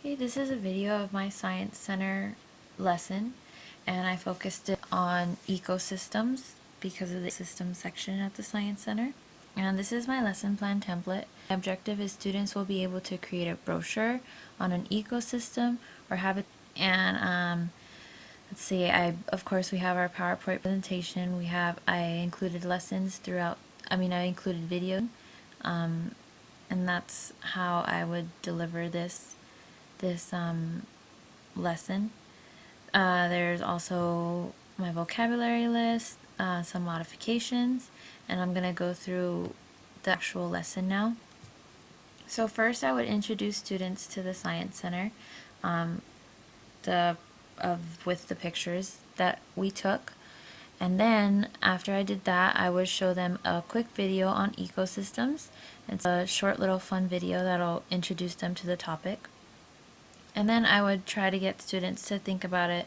Okay, this is a video of my Science Center lesson, and I focused it on ecosystems because of the systems section at the Science Center. And this is my lesson plan template. My objective is students will be able to create a brochure on an ecosystem or have it, and let's see, of course we have our PowerPoint presentation. I included lessons throughout, I included video, and that's how I would deliver this lesson. There's also my vocabulary list, some modifications, and I'm going to go through the actual lesson now. So first I would introduce students to the Science Center with the pictures that we took. And then after I did that, I would show them a quick video on ecosystems. It's a short little fun video that'll introduce them to the topic. And then I would try to get students to think about it,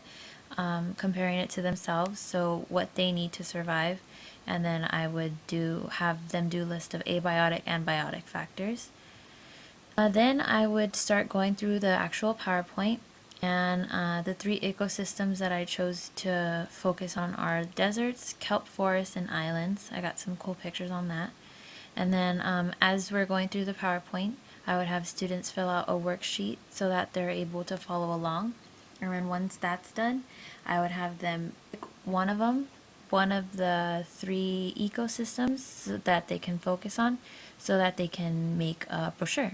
comparing it to themselves, so what they need to survive. And then I would have them do a list of abiotic and biotic factors. Then I would start going through the actual PowerPoint, and the three ecosystems that I chose to focus on are deserts, kelp forests, and islands. I got some cool pictures on that. And then as we're going through the PowerPoint, I would have students fill out a worksheet so that they're able to follow along. And then once that's done, I would have them pick one of the three ecosystems so that they can focus on, so that they can make a brochure.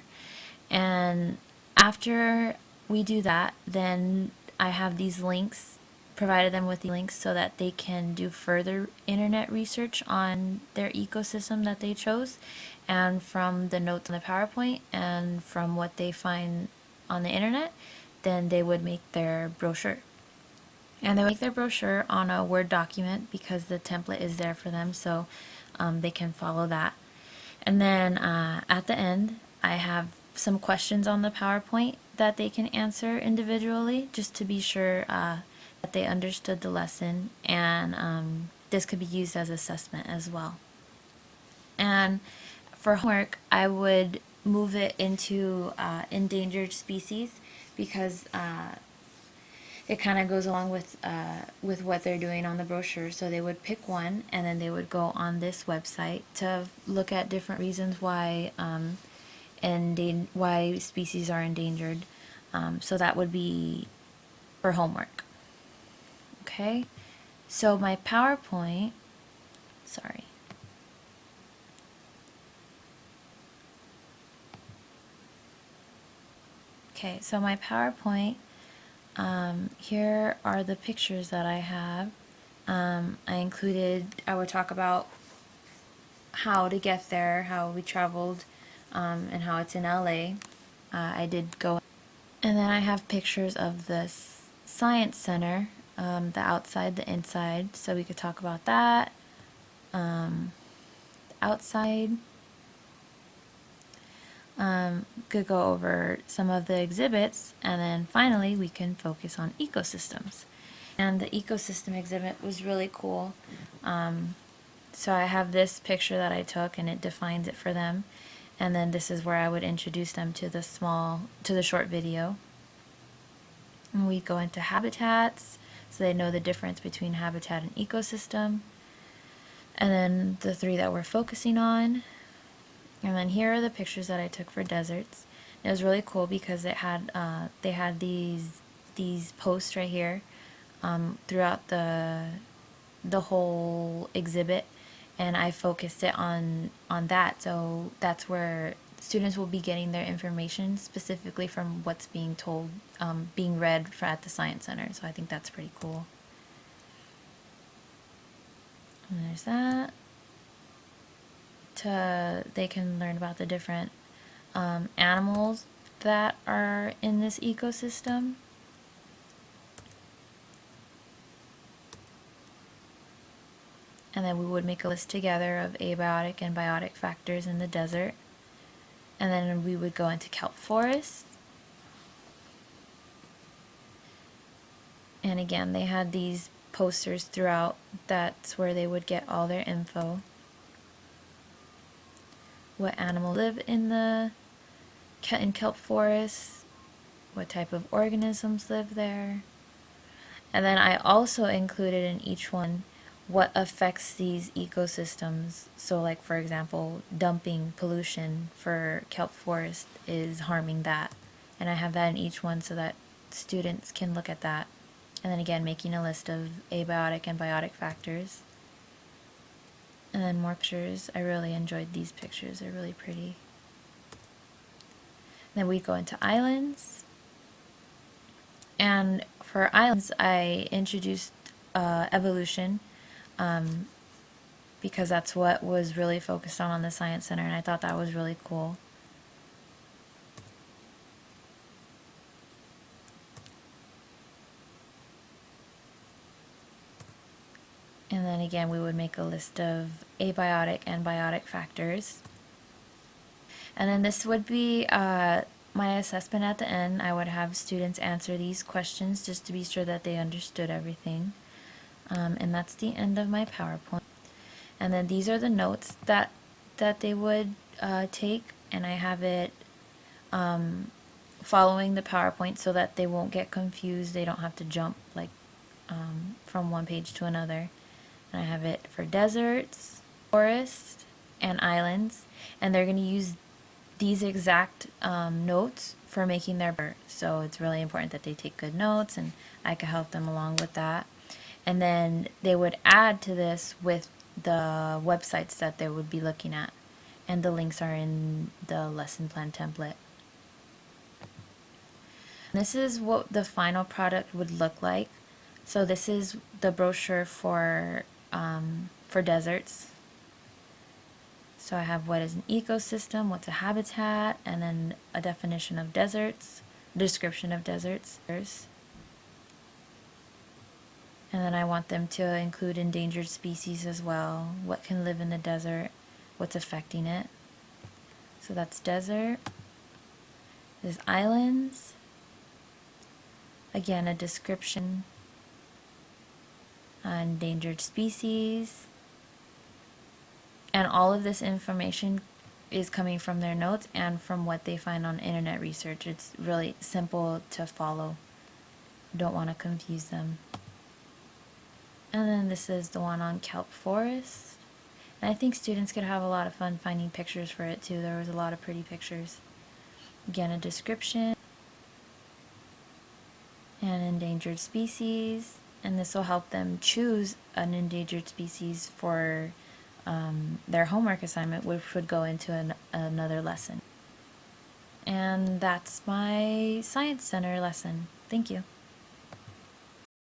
And after we do that, then I have these links, provided them with the links so that they can do further internet research on their ecosystem that they chose, and from the notes on the PowerPoint and from what they find on the internet, then they would make their brochure. And they would make their brochure on a Word document because the template is there for them, so they can follow that. And then at the end, I have some questions on the PowerPoint that they can answer individually, just to be sure that they understood the lesson, and this could be used as assessment as well. And for homework, I would move it into endangered species because it kind of goes along with what they're doing on the brochure. So they would pick one, and then they would go on this website to look at different reasons why why species are endangered. So that would be for homework. Okay, so my PowerPoint, sorry. Okay, so my PowerPoint, here are the pictures that I have. I would talk about how to get there, how we traveled, and how it's in LA. I did go. And then I have pictures of the Science Center, the outside, the inside, so we could talk about that. Outside, could go over some of the exhibits, and then finally we can focus on ecosystems. And the ecosystem exhibit was really cool. So I have this picture that I took, and it defines it for them. And then this is where I would introduce them to the short video. And we go into habitats, so they know the difference between habitat and ecosystem. And then the three that we're focusing on. And then here are the pictures that I took for deserts. It was really cool because they had these posts right here throughout the whole exhibit, and I focused it on that. So that's where students will be getting their information specifically from what's being told, being read at the Science Center. So I think that's pretty cool. And there's that. They can learn about the different animals that are in this ecosystem. And then we would make a list together of abiotic and biotic factors in the desert. And then we would go into kelp forests. And again, they had these posters throughout. That's where they would get all their info. What animals live in kelp forests, what type of organisms live there. And then I also included in each one what affects these ecosystems. So like for example, dumping pollution for kelp forest is harming that. And I have that in each one so that students can look at that. And then again, making a list of abiotic and biotic factors. And then more pictures. I really enjoyed these pictures. They're really pretty. Then we go into islands. And for islands, I introduced evolution because that's what was really focused on the Science Center, and I thought that was really cool. And then again, we would make a list of abiotic and biotic factors. And then this would be my assessment at the end. I would have students answer these questions just to be sure that they understood everything. And that's the end of my PowerPoint. And then these are the notes that they would take, and I have it following the PowerPoint so that they won't get confused. They don't have to jump like from one page to another. And I have it for deserts, forests, and islands, and they're going to use these exact notes for making their bird. So it's really important that they take good notes, and I could help them along with that. And then they would add to this with the websites that they would be looking at, and the links are in the lesson plan template. This is what the final product would look like. So this is the brochure for deserts. So I have what is an ecosystem, what's a habitat, and then a definition of deserts, description of deserts. And then I want them to include endangered species as well, what can live in the desert, what's affecting it. So that's desert. There's islands. Again, a description, endangered species. And all of this information is coming from their notes and from what they find on internet research. It's really simple to follow. Don't want to confuse them. And then this is the one on kelp forest. And I think students could have a lot of fun finding pictures for it too. There was a lot of pretty pictures. Again, a description. And endangered species. And this will help them choose an endangered species for their homework assignment, which would go into another lesson. And that's my Science Center lesson. Thank you.